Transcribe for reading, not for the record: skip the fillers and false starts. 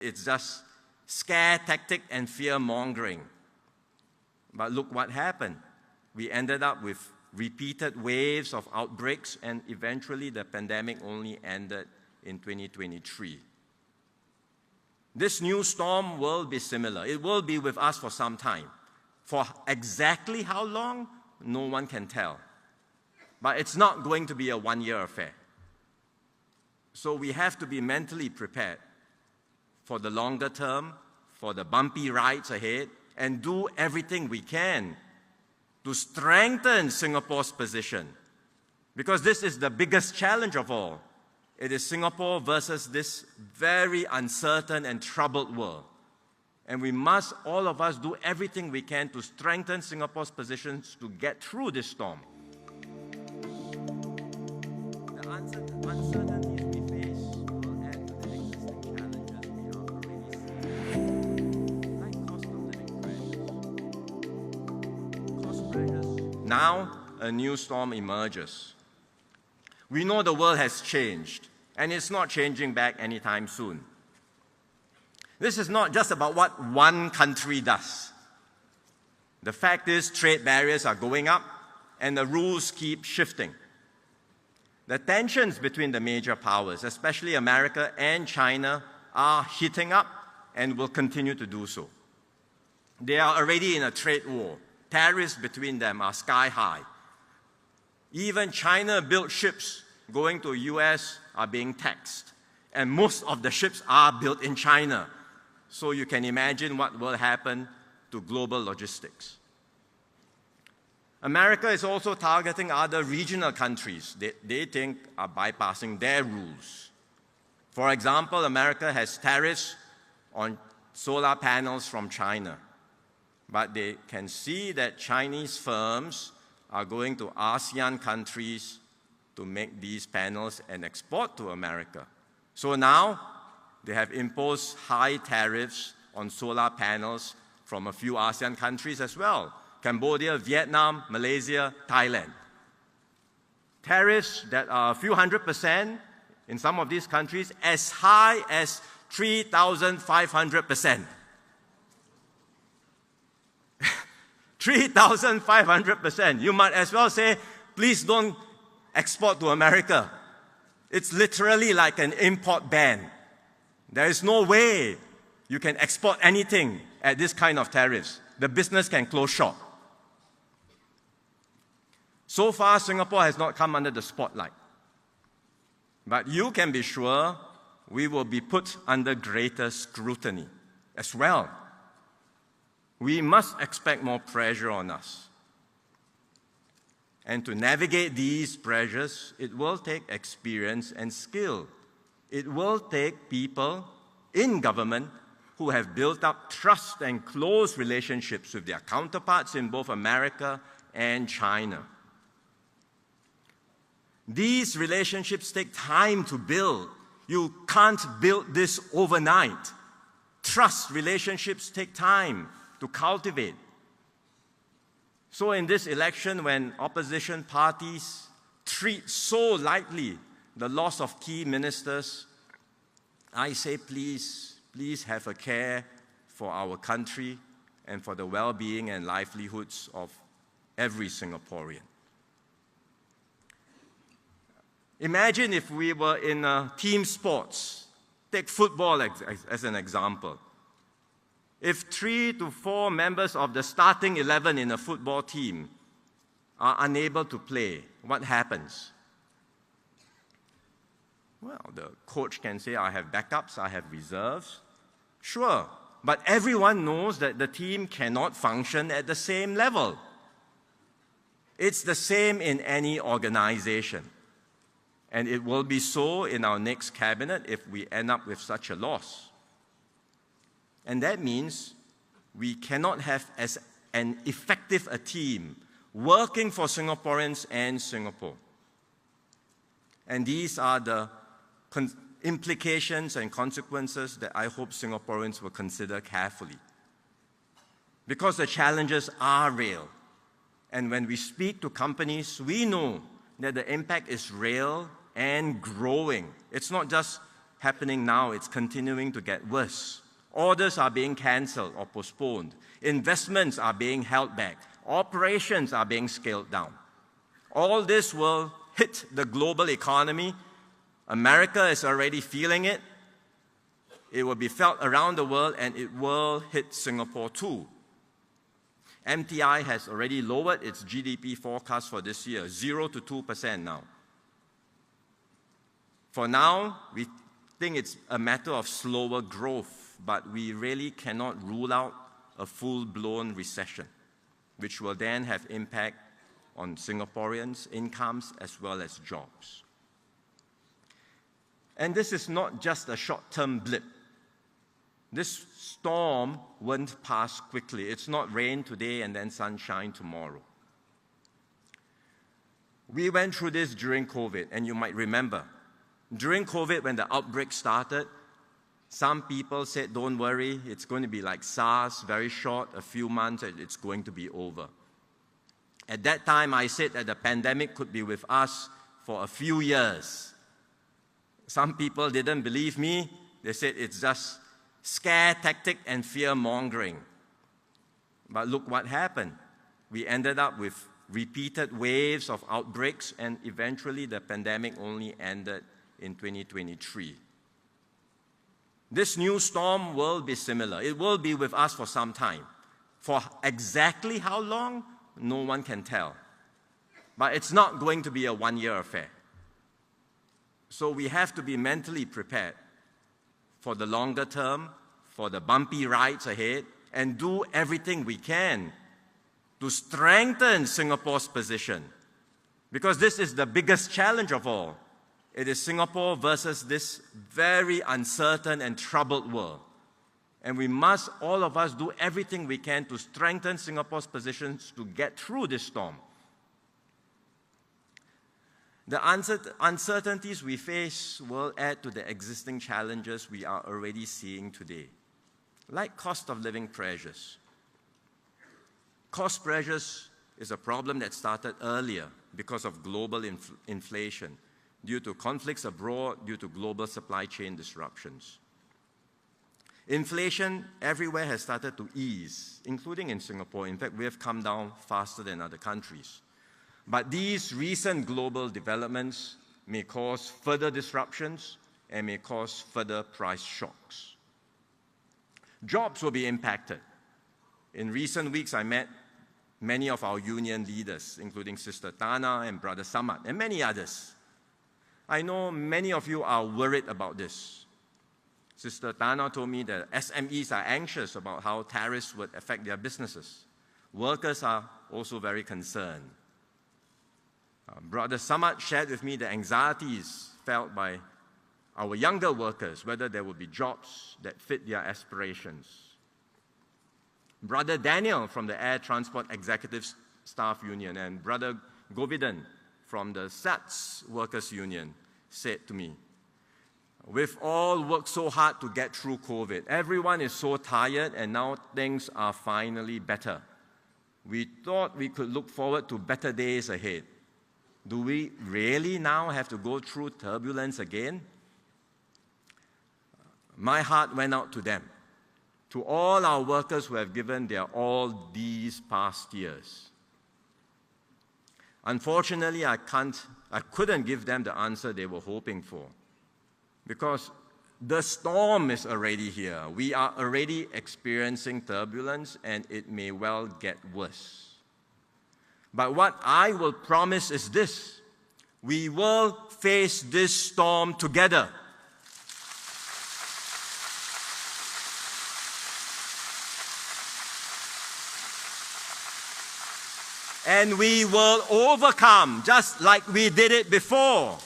It's just scare tactic and fear-mongering. But look what happened. We ended up with repeated waves of outbreaks, and eventually the pandemic only ended in 2023. This new storm will be similar. It will be with us for some time. For exactly how long, no one can tell. But it's not going to be a one-year affair. So we have to be mentally prepared for the longer term, for the bumpy rides ahead, and do everything we can to strengthen Singapore's position. Because this is the biggest challenge of all. It is Singapore versus this very uncertain and troubled world. And we must, all of us, do everything we can to strengthen Singapore's positions to get through this storm. The uncertainties we face will add to the existing challenges we are already seeing, like cost of living pressures. Cost pressures. Now, a new storm emerges. We know the world has changed, and it's not changing back anytime soon. This is not just about what one country does. The fact is, trade barriers are going up, and the rules keep shifting. The tensions between the major powers, especially America and China, are heating up and will continue to do so. They are already in a trade war. Tariffs between them are sky high. Even China-built ships going to the U.S. are being taxed. And most of the ships are built in China. So you can imagine what will happen to global logistics. America is also targeting other regional countries they think are bypassing their rules. For example, America has tariffs on solar panels from China. But they can see that Chinese firms are going to ASEAN countries to make these panels and export to America. So now they have imposed high tariffs on solar panels from a few ASEAN countries as well: Cambodia, Vietnam, Malaysia, Thailand. Tariffs that are a few 100% in some of these countries, as high as 3,500%. 3,500%. You might as well say, please don't export to America. It's literally like an import ban. There is no way you can export anything at this kind of tariffs. The business can close shop. So far, Singapore has not come under the spotlight. But you can be sure we will be put under greater scrutiny as well. We must expect more pressure on us. And to navigate these pressures, it will take experience and skill. It will take people in government who have built up trust and close relationships with their counterparts in both America and China. These relationships take time to build. You can't build this overnight. Trust relationships take time to cultivate. So in this election, when opposition parties treat so lightly the loss of key ministers, I say please have a care for our country and for the well-being and livelihoods of every Singaporean. Imagine if we were in team sports. Take football as an example. If 3 to 4 members of the starting 11 in a football team are unable to play, what happens? Well, the coach can say, I have backups, I have reserves. Sure, but everyone knows that the team cannot function at the same level. It's the same in any organization. And it will be so in our next cabinet if we end up with such a loss. And that means we cannot have as an effective a team working for Singaporeans and Singapore. And these are the implications and consequences that I hope Singaporeans will consider carefully. Because the challenges are real. And when we speak to companies, we know that the impact is real and growing. It's not just happening now. It's continuing to get worse. Orders are being cancelled or postponed. Investments are being held back. Operations are being scaled down. All this will hit the global economy. America is already feeling it. It will be felt around the world, and it will hit Singapore too. MTI has already lowered its GDP forecast for this year, 0 to 2% now. For now, we think it's a matter of slower growth, but we really cannot rule out a full-blown recession, which will then have impact on Singaporeans' incomes as well as jobs. And this is not just a short-term blip. This storm won't pass quickly. It's not rain today and then sunshine tomorrow. We went through this during COVID, and you might remember, during COVID, when the outbreak started, some people said, don't worry, it's going to be like SARS, very short, a few months, and it's going to be over. At that time, I said that the pandemic could be with us for a few years. Some people didn't believe me. They said it's just scare tactic and fear-mongering. But look what happened. We ended up with repeated waves of outbreaks, and eventually the pandemic only ended in 2023. This new storm will be similar. It will be with us for some time. For exactly how long, no one can tell. But it's not going to be a one-year affair. So we have to be mentally prepared for the longer term, for the bumpy rides ahead, and do everything we can to strengthen Singapore's position. Because this is the biggest challenge of all. It is Singapore versus this very uncertain and troubled world. And we must, all of us, do everything we can to strengthen Singapore's positions to get through this storm. The uncertainties we face will add to the existing challenges we are already seeing today, like cost of living pressures. Cost pressures is a problem that started earlier because of global inflation, due to conflicts abroad, due to global supply chain disruptions. Inflation everywhere has started to ease, including in Singapore. In fact, we have come down faster than other countries. But these recent global developments may cause further disruptions and may cause further price shocks. Jobs will be impacted. In recent weeks, I met many of our union leaders, including Sister Tana and Brother Samad, and many others. I know many of you are worried about this. Sister Tana told me that SMEs are anxious about how tariffs would affect their businesses. Workers are also very concerned. Brother Samad shared with me the anxieties felt by our younger workers, whether there will be jobs that fit their aspirations. Brother Daniel from the Air Transport Executive Staff Union and Brother Govidan from the SATS Workers Union said to me, we've all worked so hard to get through COVID. Everyone is so tired, and now things are finally better. We thought we could look forward to better days ahead. Do we really now have to go through turbulence again? My heart went out to them, to all our workers who have given their all these past years. Unfortunately, I couldn't give them the answer they were hoping for, because the storm is already here. We are already experiencing turbulence, and it may well get worse. But what I will promise is this: we will face this storm together. And we will overcome, just like we did it before.